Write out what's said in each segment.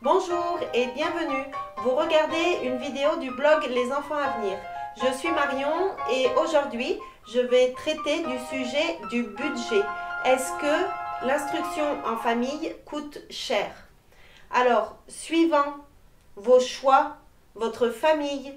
Bonjour et bienvenue. Vous regardez une vidéo du blog Les enfants à venir. Je suis Marion et aujourd'hui, je vais traiter du sujet du budget. Est-ce que l'instruction en famille coûte cher? Alors, suivant vos choix, votre famille,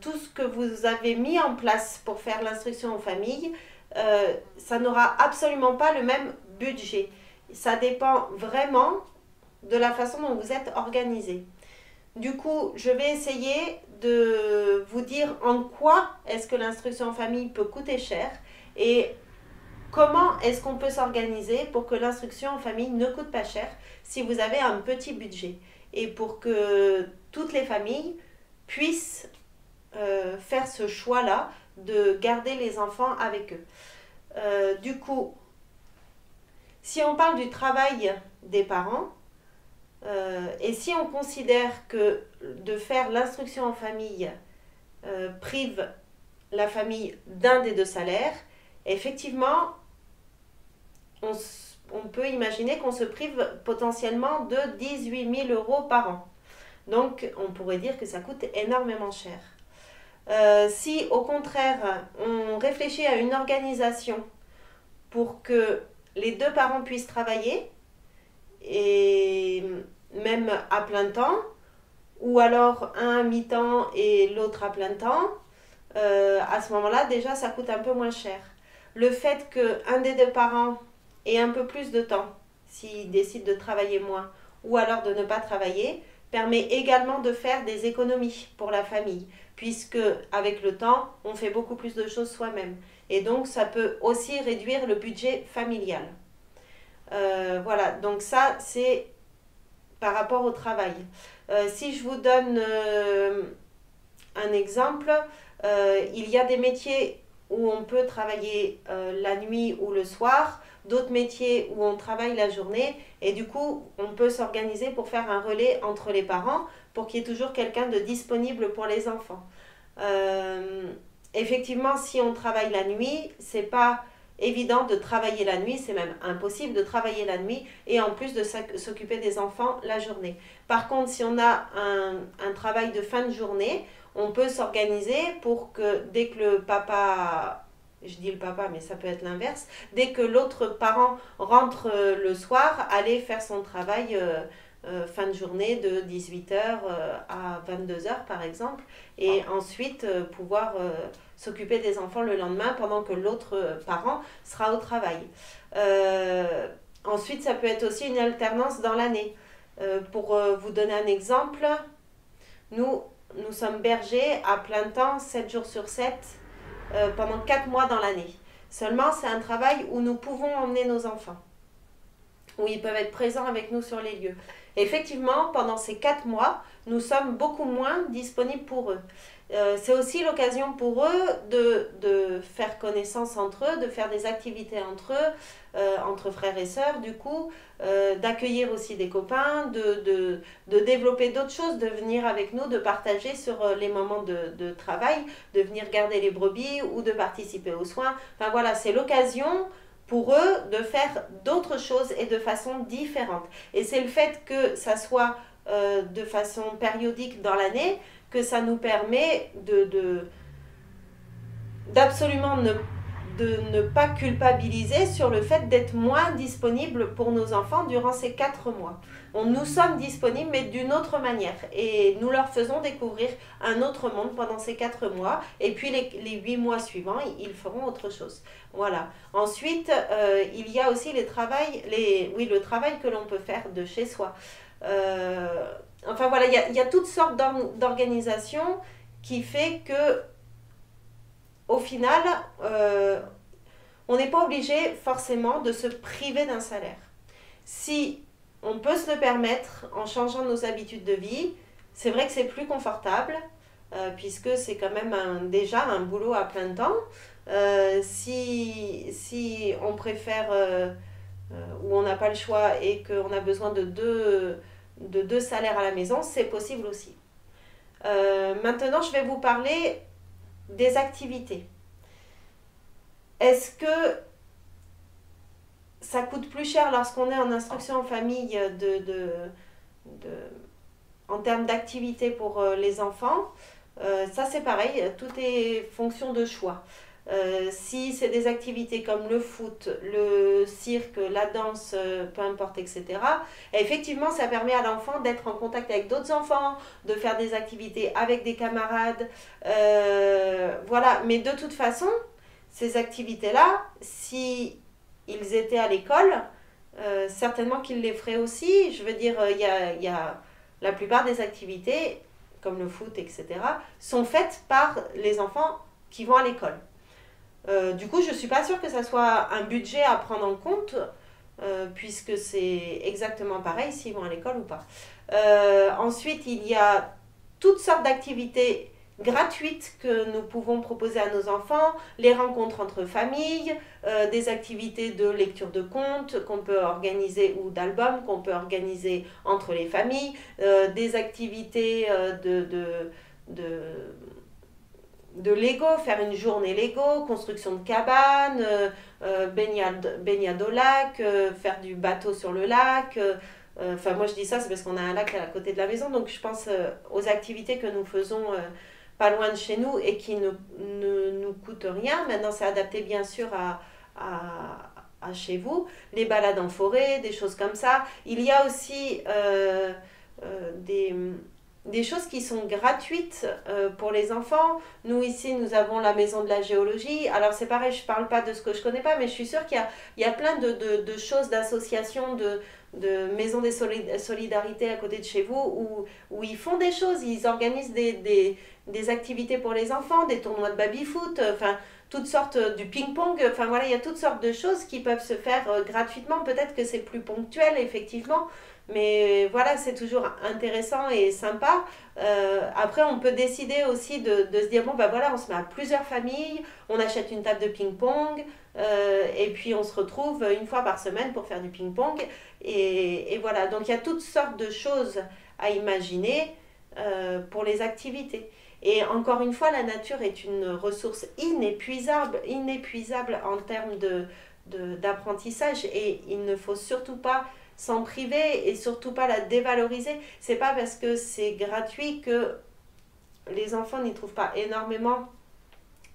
tout ce que vous avez mis en place pour faire l'instruction en famille, ça n'aura absolument pas le même budget. Ça dépend vraiment de la façon dont vous êtes organisé. Du coup, je vais essayer de vous dire en quoi est-ce que l'instruction en famille peut coûter cher et comment est-ce qu'on peut s'organiser pour que l'instruction en famille ne coûte pas cher si vous avez un petit budget et pour que toutes les familles puissent faire ce choix-là de garder les enfants avec eux. Du coup, si on parle du travail des parents, et si on considère que de faire l'instruction en famille prive la famille d'un des deux salaires, effectivement, on peut imaginer qu'on se prive potentiellement de 18 000 euros par an. Donc, on pourrait dire que ça coûte énormément cher. Si au contraire, on réfléchit à une organisation pour que les deux parents puissent travailler, et même à plein temps, ou alors un à mi-temps et l'autre à plein temps, à ce moment-là, déjà, ça coûte un peu moins cher. Le fait qu'un des deux parents ait un peu plus de temps, s'il décide de travailler moins, ou alors de ne pas travailler, permet également de faire des économies pour la famille, puisque avec le temps, on fait beaucoup plus de choses soi-même. Et donc, ça peut aussi réduire le budget familial. Voilà, donc ça, c'est par rapport au travail. Si je vous donne un exemple, il y a des métiers où on peut travailler la nuit ou le soir, d'autres métiers où on travaille la journée, et du coup, on peut s'organiser pour faire un relais entre les parents pour qu'il y ait toujours quelqu'un de disponible pour les enfants. Effectivement, si on travaille la nuit, c'est pas évident de travailler la nuit, c'est même impossible de travailler la nuit et en plus de s'occuper des enfants la journée. Par contre, si on a un travail de fin de journée, on peut s'organiser pour que dès que le papa, je dis le papa mais ça peut être l'inverse, dès que l'autre parent rentre le soir, aller faire son travail fin de journée de 18 h à 22 h par exemple, et ensuite pouvoir s'occuper des enfants le lendemain pendant que l'autre parent sera au travail. Ensuite, ça peut être aussi une alternance dans l'année. Pour vous donner un exemple, nous sommes bergers à plein temps, 7 jours sur 7, pendant 4 mois dans l'année. Seulement, c'est un travail où nous pouvons emmener nos enfants, où ils peuvent être présents avec nous sur les lieux. Et effectivement, pendant ces 4 mois, nous sommes beaucoup moins disponibles pour eux. C'est aussi l'occasion pour eux de faire connaissance entre eux, de faire des activités entre eux, entre frères et sœurs, du coup, d'accueillir aussi des copains, de développer d'autres choses, de venir avec nous, de partager sur les moments de travail, de venir garder les brebis ou de participer aux soins. Enfin voilà, c'est l'occasion pour eux de faire d'autres choses et de façon différente. Et c'est le fait que ça soit de façon périodique dans l'année que ça nous permet d'absolument de ne pas culpabiliser sur le fait d'être moins disponible pour nos enfants durant ces 4 mois. Nous sommes disponibles, mais d'une autre manière. Et nous leur faisons découvrir un autre monde pendant ces 4 mois. Et puis les 8 mois suivants, ils feront autre chose. Voilà. Ensuite, il y a aussi le travail que l'on peut faire de chez soi. Enfin voilà, il y a toutes sortes d'organisations qui fait que au final, on n'est pas obligé forcément de se priver d'un salaire. Si on peut se le permettre en changeant nos habitudes de vie, c'est vrai que c'est plus confortable, puisque c'est quand même déjà un boulot à plein temps. Si on préfère, ou on n'a pas le choix et qu'on a besoin de deux salaires à la maison, c'est possible aussi. Maintenant, je vais vous parler des activités. Est-ce que ça coûte plus cher lorsqu'on est en instruction en famille en termes d'activité pour les enfants, ça c'est pareil, tout est fonction de choix. Si c'est des activités comme le foot, le cirque, la danse, peu importe, etc., effectivement, ça permet à l'enfant d'être en contact avec d'autres enfants, de faire des activités avec des camarades. Voilà, mais de toute façon, ces activités-là, si ils étaient à l'école, certainement qu'ils les feraient aussi. Je veux dire, il y a la plupart des activités, comme le foot, etc., sont faites par les enfants qui vont à l'école. Du coup, je ne suis pas sûre que ça soit un budget à prendre en compte, puisque c'est exactement pareil s'ils vont à l'école ou pas. Ensuite, il y a toutes sortes d'activités gratuites que nous pouvons proposer à nos enfants, les rencontres entre familles, des activités de lecture de contes qu'on peut organiser ou d'albums qu'on peut organiser entre les familles, des activités de Lego, faire une journée Lego, construction de cabane, baignade au lac, faire du bateau sur le lac. Enfin, moi je dis ça, c'est parce qu'on a un lac à côté de la maison, donc je pense aux activités que nous faisons pas loin de chez nous et qui ne nous coûtent rien. Maintenant, c'est adapté bien sûr à chez vous. Les balades en forêt, des choses comme ça. Il y a aussi des choses qui sont gratuites pour les enfants. Nous ici, nous avons la maison de la géologie. Alors c'est pareil, je ne parle pas de ce que je ne connais pas, mais je suis sûre qu'il y a plein de choses, d'associations, de maisons des solidarités à côté de chez vous où ils font des choses, ils organisent des activités pour les enfants, des tournois de baby-foot, enfin toutes sortes, du ping-pong, enfin voilà, il y a toutes sortes de choses qui peuvent se faire gratuitement. Peut-être que c'est plus ponctuel, effectivement, mais voilà, c'est toujours intéressant et sympa. Après, on peut décider aussi de se dire, bon, ben voilà, on se met à plusieurs familles, on achète une table de ping-pong, et puis on se retrouve une fois par semaine pour faire du ping-pong. Et voilà, donc il y a toutes sortes de choses à imaginer pour les activités. Et encore une fois, la nature est une ressource inépuisable en termes d'apprentissage, et il ne faut surtout pas s'en priver et surtout pas la dévaloriser. C'est pas parce que c'est gratuit que les enfants n'y trouvent pas énormément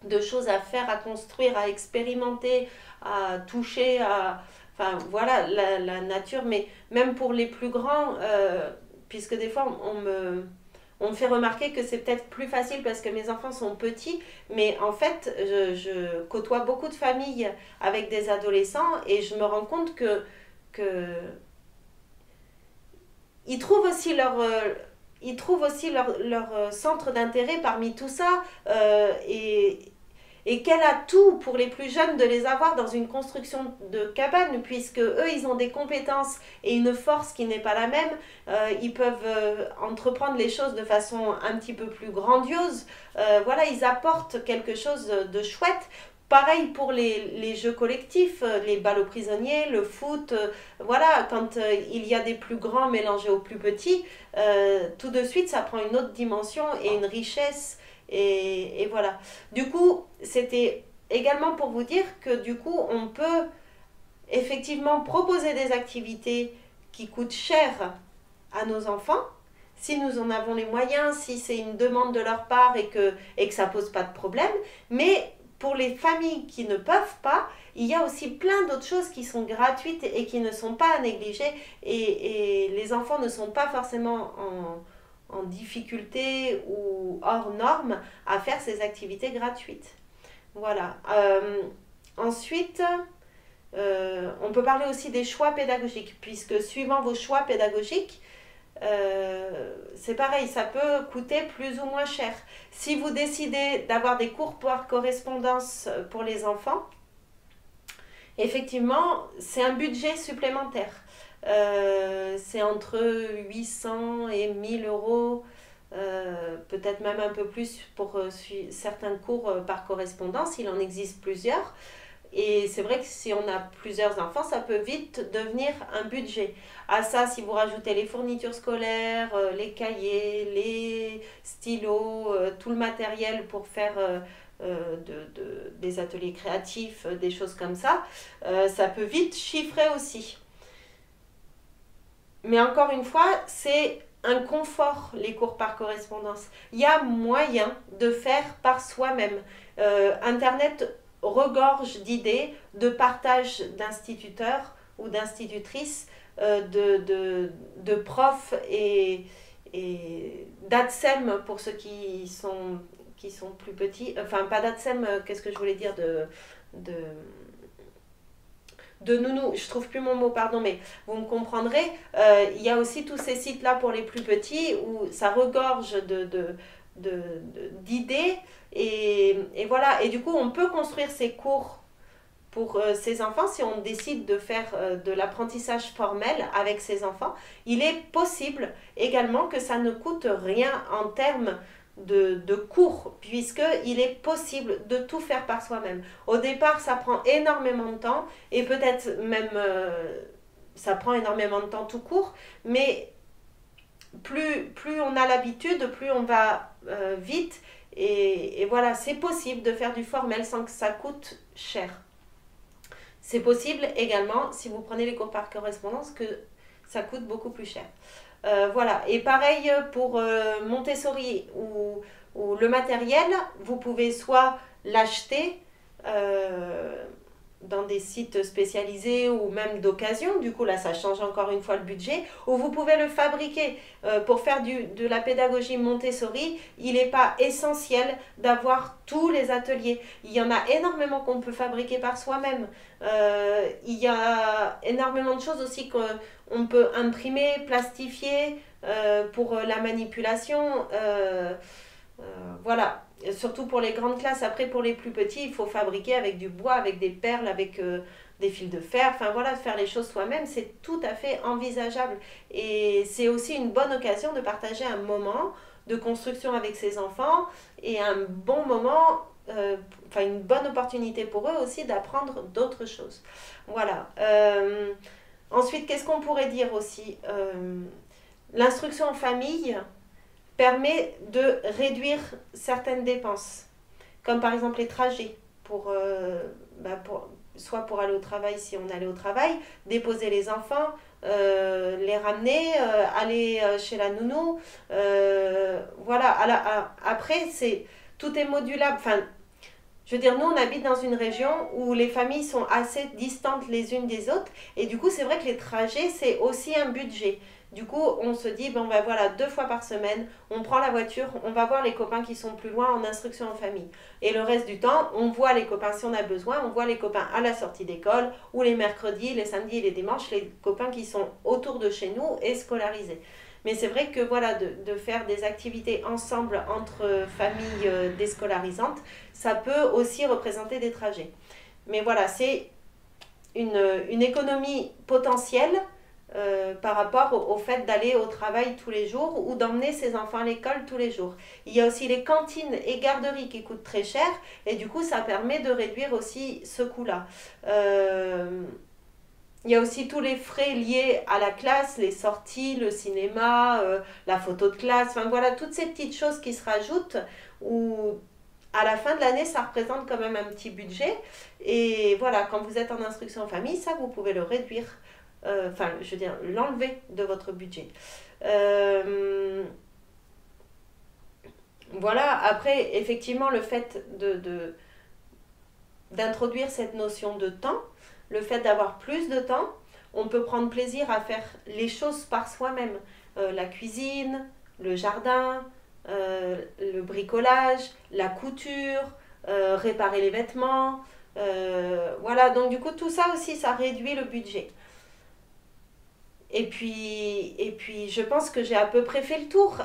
de choses à faire, à construire, à expérimenter, à toucher, enfin voilà, la nature. Mais même pour les plus grands, puisque des fois on me fait remarquer que c'est peut-être plus facile parce que mes enfants sont petits, mais en fait, je côtoie beaucoup de familles avec des adolescents et je me rends compte que ils trouvent aussi leur centre d'intérêt parmi tout ça, et quel atout pour les plus jeunes de les avoir dans une construction de cabane, puisque eux ils ont des compétences et une force qui n'est pas la même. Ils peuvent entreprendre les choses de façon un petit peu plus grandiose. Voilà, ils apportent quelque chose de chouette. Pareil pour les jeux collectifs, les ballots prisonniers, le foot, voilà, quand il y a des plus grands mélangés aux plus petits, tout de suite ça prend une autre dimension et une richesse, et voilà. Du coup, c'était également pour vous dire que du coup, on peut effectivement proposer des activités qui coûtent cher à nos enfants, si nous en avons les moyens, si c'est une demande de leur part et que ça pose pas de problème, mais pour les familles qui ne peuvent pas, il y a aussi plein d'autres choses qui sont gratuites et qui ne sont pas à négliger, et les enfants ne sont pas forcément en difficulté ou hors norme à faire ces activités gratuites. Voilà. Ensuite, on peut parler aussi des choix pédagogiques, puisque suivant vos choix pédagogiques, c'est pareil, ça peut coûter plus ou moins cher. Si vous décidez d'avoir des cours par correspondance pour les enfants, effectivement, c'est un budget supplémentaire. C'est entre 800 et 1000 euros, peut-être même un peu plus pour certains cours par correspondance, il en existe plusieurs. Et c'est vrai que si on a plusieurs enfants, ça peut vite devenir un budget. À ça, si vous rajoutez les fournitures scolaires, les cahiers, les stylos, tout le matériel pour faire des ateliers créatifs, des choses comme ça peut vite chiffrer aussi. Mais encore une fois, c'est un confort, les cours par correspondance. Il y a moyen de faire par soi-même. Internet regorge d'idées, de partage d'instituteurs ou d'institutrices, de profs et d'ATSEM pour ceux qui sont plus petits. Enfin, pas d'ATSEM, qu'est-ce que je voulais dire de nounou, je trouve plus mon mot, pardon, mais vous me comprendrez. Il y a aussi tous ces sites-là pour les plus petits où ça regorge d'idées et voilà. Et du coup, on peut construire ces cours pour ces enfants si on décide de faire de l'apprentissage formel avec ces enfants. Il est possible également que ça ne coûte rien en termes de cours, puisqu'il est possible de tout faire par soi-même. Au départ, ça prend énormément de temps, et peut-être même ça prend énormément de temps tout court, mais plus on a l'habitude, plus on va vite, et voilà, c'est possible de faire du formel sans que ça coûte cher. C'est possible également, si vous prenez les cours par correspondance, que ça coûte beaucoup plus cher. Voilà, et pareil pour Montessori ou le matériel, vous pouvez soit l'acheter dans des sites spécialisés ou même d'occasion, du coup là ça change encore une fois le budget, ou vous pouvez le fabriquer. Pour faire de la pédagogie Montessori, il n'est pas essentiel d'avoir tous les ateliers. Il y en a énormément qu'on peut fabriquer par soi-même. Il y a énormément de choses aussi qu'on peut imprimer, plastifier pour la manipulation. Voilà, surtout pour les grandes classes. Après, pour les plus petits, il faut fabriquer avec du bois, avec des perles, avec des fils de fer. Enfin voilà, faire les choses soi-même, c'est tout à fait envisageable. Et c'est aussi une bonne occasion de partager un moment de construction avec ses enfants et un bon moment, une bonne opportunité pour eux aussi d'apprendre d'autres choses. Voilà. Ensuite, qu'est-ce qu'on pourrait dire aussi l'instruction en famille permet de réduire certaines dépenses, comme par exemple les trajets, soit pour aller au travail si on allait au travail, déposer les enfants, les ramener, aller chez la nounou. Voilà, après, tout est modulable. Enfin, je veux dire, nous, on habite dans une région où les familles sont assez distantes les unes des autres. Et du coup, c'est vrai que les trajets, c'est aussi un budget. Du coup, on se dit, bon, ben voilà, 2 fois par semaine, on prend la voiture, on va voir les copains qui sont plus loin en instruction en famille. Et le reste du temps, on voit les copains, si on a besoin, on voit les copains à la sortie d'école, ou les mercredis, les samedis et les dimanches, les copains qui sont autour de chez nous et scolarisés. Mais c'est vrai que voilà, de faire des activités ensemble entre familles déscolarisantes, ça peut aussi représenter des trajets. Mais voilà, c'est une économie potentielle par rapport au fait d'aller au travail tous les jours ou d'emmener ses enfants à l'école tous les jours. Il y a aussi les cantines et garderies qui coûtent très cher et du coup ça permet de réduire aussi ce coût-là. Il y a aussi tous les frais liés à la classe, les sorties, le cinéma, la photo de classe, enfin voilà, toutes ces petites choses qui se rajoutent où à la fin de l'année, ça représente quand même un petit budget. Et voilà, quand vous êtes en instruction en famille, ça, vous pouvez le réduire, je veux dire, l'enlever de votre budget. Voilà, après, effectivement, le fait d'introduire cette notion de temps, le fait d'avoir plus de temps, on peut prendre plaisir à faire les choses par soi-même. La cuisine, le jardin, le bricolage, la couture, réparer les vêtements. Voilà, donc du coup, tout ça aussi, ça réduit le budget. Et puis, je pense que j'ai à peu près fait le tour.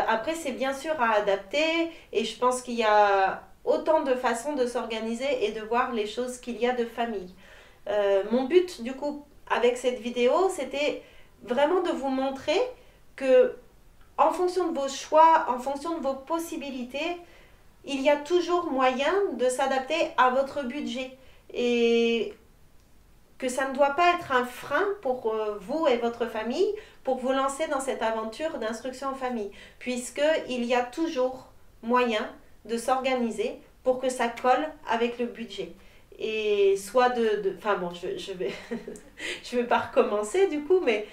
Après, c'est bien sûr à adapter et je pense qu'il y a autant de façons de s'organiser et de voir les choses qu'il y a de famille. Mon but, du coup, avec cette vidéo, c'était vraiment de vous montrer que en fonction de vos choix, en fonction de vos possibilités, il y a toujours moyen de s'adapter à votre budget. Et que ça ne doit pas être un frein pour vous et votre famille pour vous lancer dans cette aventure d'instruction en famille, puisqu'il y a toujours moyen de s'organiser pour que ça colle avec le budget. et soit enfin bon, je vais, je vais pas recommencer du coup, mais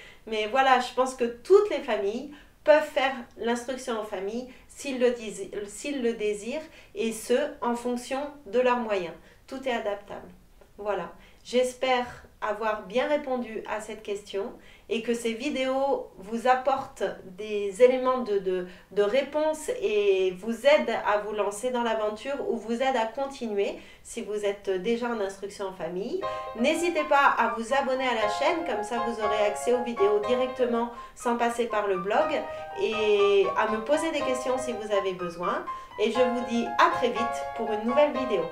voilà, je pense que toutes les familles peuvent faire l'instruction en famille s'ils le désirent, et ce, en fonction de leurs moyens. Tout est adaptable. Voilà. J'espère avoir bien répondu à cette question et que ces vidéos vous apportent des éléments de réponse et vous aident à vous lancer dans l'aventure ou vous aident à continuer si vous êtes déjà en instruction en famille. N'hésitez pas à vous abonner à la chaîne, comme ça vous aurez accès aux vidéos directement sans passer par le blog, et à me poser des questions si vous avez besoin. Et je vous dis à très vite pour une nouvelle vidéo.